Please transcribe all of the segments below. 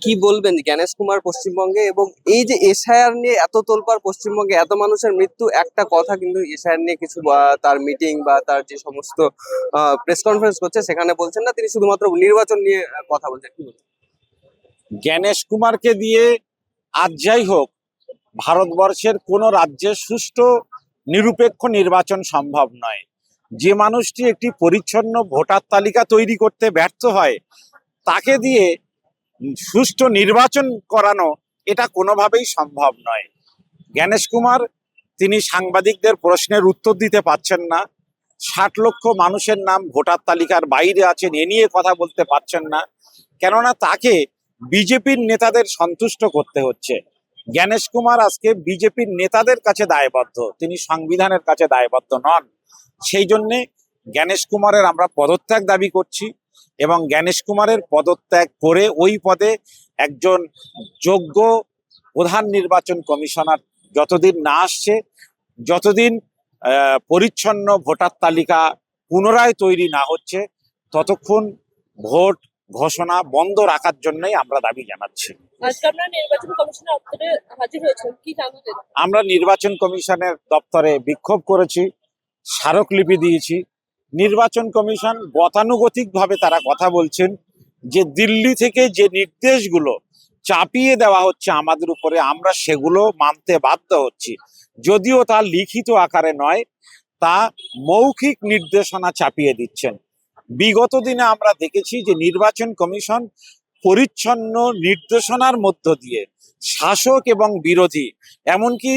কি বলবেন জ্ঞানেশ কুমার পশ্চিমবঙ্গে, এবং এই যে এসআইআর নিয়ে এত তোলপাড়, পশ্চিমবঙ্গে এত মানুষের মৃত্যু, একটা কথা কিন্তু এসআইআর নিয়ে কিছু তার মিটিং বা তার যে সমস্ত প্রেস কনফারেন্স করছে সেখানে বলছেন না, তিনি শুধুমাত্র নির্বাচন নিয়ে কথা বলছেন। কি বলছেন? জ্ঞানেশ কুমারকে দিয়ে আজ যাই হোক, ভারতবর্ষের কোন রাজ্যে সুষ্ঠু নিরপেক্ষ নির্বাচন সম্ভব নয়। যে মানুষটি একটি পরিচ্ছন্ন ভোটার তালিকা তৈরি করতে ব্যর্থ হয়, তাকে দিয়ে সুষ্ঠু নির্বাচন করানো এটা কোনোভাবেই সম্ভব নয়। জ্ঞানেশ কুমার তিনি সাংবাদিকদের প্রশ্নের উত্তর দিতে পারছেন না, 60 লক্ষ মানুষের নাম ভোটার তালিকার বাইরে আছেন এ নিয়ে কথা বলতে পারছেন না, কেননা তাকে বিজেপির নেতাদের সন্তুষ্ট করতে হচ্ছে। জ্ঞানেশ কুমার আজকে বিজেপির নেতাদের কাছে দায়বদ্ধ, তিনি সংবিধানের কাছে দায়বদ্ধ নন। সেই জন্যে জ্ঞানেশ কুমারের আমরা পদত্যাগ দাবি করছি, এবং জ্ঞানেশ কুমারের পদত্যাগ করে ওই পদে একজন যোগ্য প্রধান নির্বাচন কমিশনার যতদিন না আসছে, যতদিন পরিচ্ছন্ন ভোটার তালিকা পুনরায় তৈরি না হচ্ছে, ততক্ষণ ভোট ঘোষণা বন্ধ রাখার জন্যই আমরা দাবি জানাচ্ছি। আজকে আপনারা নির্বাচন কমিশনের দপ্তরে হাজির হয়েছেন, কি জানালেন? আমরা নির্বাচন কমিশনের দপ্তরে বিক্ষোভ করেছি, স্মারকলিপি দিয়েছি। নির্বাচন কমিশন গতানুগতিকভাবে তারা কথা বলছেন যে দিল্লি থেকে যে নির্দেশগুলো চাপিয়ে দেওয়া হচ্ছে আমাদের উপরে, আমরা সেগুলো মানতে বাধ্য হচ্ছি। যদিও তা লিখিত আকারে নয়, তা মৌখিক নির্দেশনা চাপিয়ে দিচ্ছেন। বিগত দিনে আমরা দেখেছি যে নির্বাচন কমিশন পরিচ্ছন্ন নির্দেশনার মধ্য দিয়ে শাসক এবং বিরোধী, এমনকি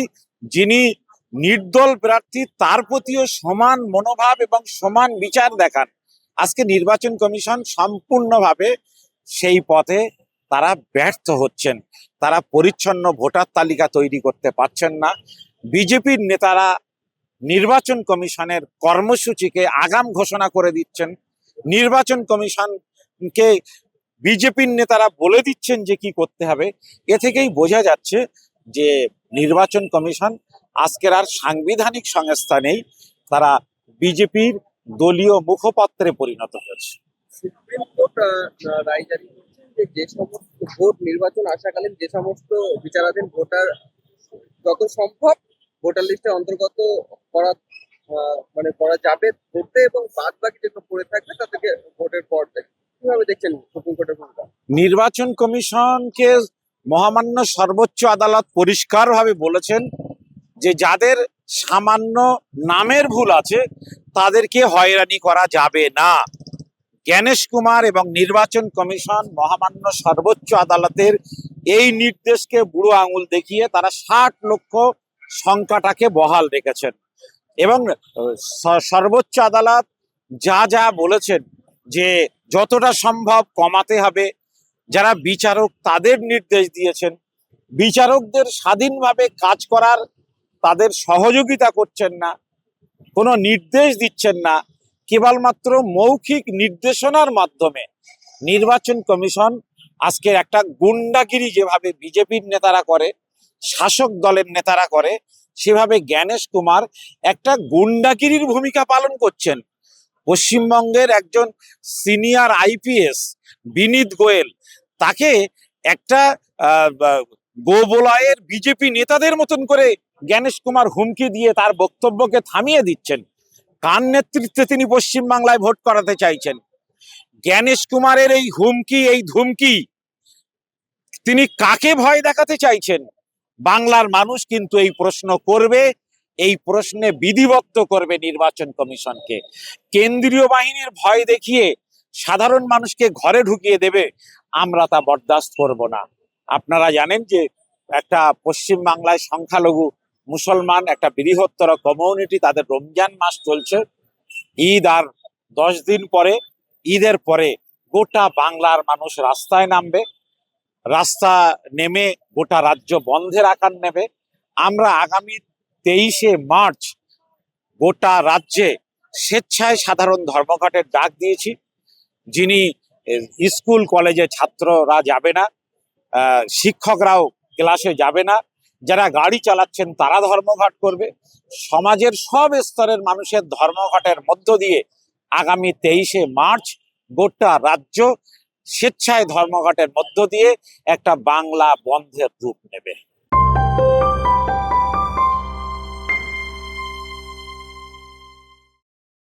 যিনি নির্দল প্রার্থী তার প্রতিও সমান মনোভাব এবং সমান বিচার দেখান। আজকে নির্বাচন কমিশন সম্পূর্ণভাবে সেই পথে তারা ব্যর্থ হচ্ছেন। তারা পরিচ্ছন্ন ভোটার তালিকা তৈরি করতে পারছেন না। বিজেপির নেতারা নির্বাচন কমিশনের কর্মসূচিকে আগাম ঘোষণা করে দিচ্ছেন। নির্বাচন কমিশনকে বিজেপির নেতারা বলে দিচ্ছেন যে কি করতে হবে। এ থেকেই বোঝা যাচ্ছে যে নির্বাচন কমিশন আজকের আর সাংবিধানিক সংস্থা নেই, তারা বিজেপির দলীয় মুখপাত্রে পরিণত হয়েছে। সুপ্রিম কোর্ট রায় জারি করছেন যে যে সমস্ত ভোট নির্বাচন আসাকালীন যে সমস্ত বিচারাধীন ভোটার যত সম্ভব ভোটার লিস্টে অন্তর্গত করা মানে করা যাবে করতে, এবং বাদ বাকি যেগুলো পড়ে থাকবে তাদেরকে ভোটের পর থেকে। কিভাবে দেখছেন সুপ্রিম কোর্টের ভূমিকা? নির্বাচন কমিশনকে মহামান্য সর্বোচ্চ আদালত পরিষ্কারভাবে বলেছেন যে যাদের সামান্য নামের ভুল আছে তাদেরকে হয়রানি করা যাবে না। জ্ঞানেশ কুমার এবং নির্বাচন কমিশন মহামান্য সর্বোচ্চ আদালতের এই নির্দেশকে বুড়ো আঙুল দেখিয়ে তারা 60 লক্ষ সংখ্যাটাকে বহাল রেখেছেন, এবং সর্বোচ্চ আদালত যা যা বলেছেন যে যতটা সম্ভব কমাতে হবে। যারা বিচারক তাদের নির্দেশ দিয়েছেন, বিচারকদের স্বাধীনভাবে কাজ করার তাদের সহযোগিতা করছেন না, কোনো নির্দেশ দিচ্ছেন না, কেবলমাত্র মৌখিক নির্দেশনার মাধ্যমে নির্বাচন কমিশন আজকের একটা গুন্ডাগিরি যেভাবে বিজেপির নেতারা করে, শাসক দলের নেতারা করে, সেভাবে জ্ঞানেশ কুমার একটা গুন্ডাগিরির ভূমিকা পালন করছেন। পশ্চিমবঙ্গের একজন সিনিয়র আইপিএস বিনীত গোয়েল, তাকে একটা গোবলয়ের বিজেপি নেতাদের মতন করে জ্ঞানেশ কুমার হুমকি দিয়ে তার বক্তব্যকে থামিয়ে দিচ্ছেন। কার নেতৃত্বে তিনি পশ্চিমবাংলায় ভোট করাতে চাইছেন? জ্ঞানেশ কুমারের এই হুমকি, এই ধুমকি, তিনি কাকে ভয় দেখাতে চাইছেন? বাংলার মানুষ কিন্তু এই প্রশ্ন করবে, এই প্রশ্নে বিধিবদ্ধ করবে নির্বাচন কমিশনকে। কেন্দ্রীয় বাহিনীর ভয় দেখিয়ে সাধারণ মানুষকে ঘরে ঢুকিয়ে দেবে, আমরা তা বরদাস্ত করব না। আপনারা জানেন যে একটা পশ্চিম বাংলায় সংখ্যালঘু মুসলমান একটা বৃহত্তর কমিউনিটি, তাদের রমজান মাস চলছে, ঈদ আর 10 দিন পরে, ঈদের পরে গোটা বাংলার মানুষ রাস্তায় নামবে, রাস্তা নেমে গোটা রাজ্য বন্ধের আকার নেবে। আমরা আগামী 23শে মার্চ গোটা রাজ্যে স্বেচ্ছায় সাধারণ ধর্মঘটের ডাক দিয়েছি। যিনি স্কুল কলেজে ছাত্ররা যাবে না, শিক্ষকরাও ক্লাসে যাবে না, যারা গাড়ি চালাচ্ছেন তারা ধর্মঘট করবে। সমাজের সব স্তরের মানুষের ধর্মঘটের মধ্য দিয়ে আগামী 23শে মার্চ গোটা রাজ্য স্বেচ্ছায় ধর্মঘটের মধ্য দিয়ে একটা বাংলা বন্ধের রূপ নেবে।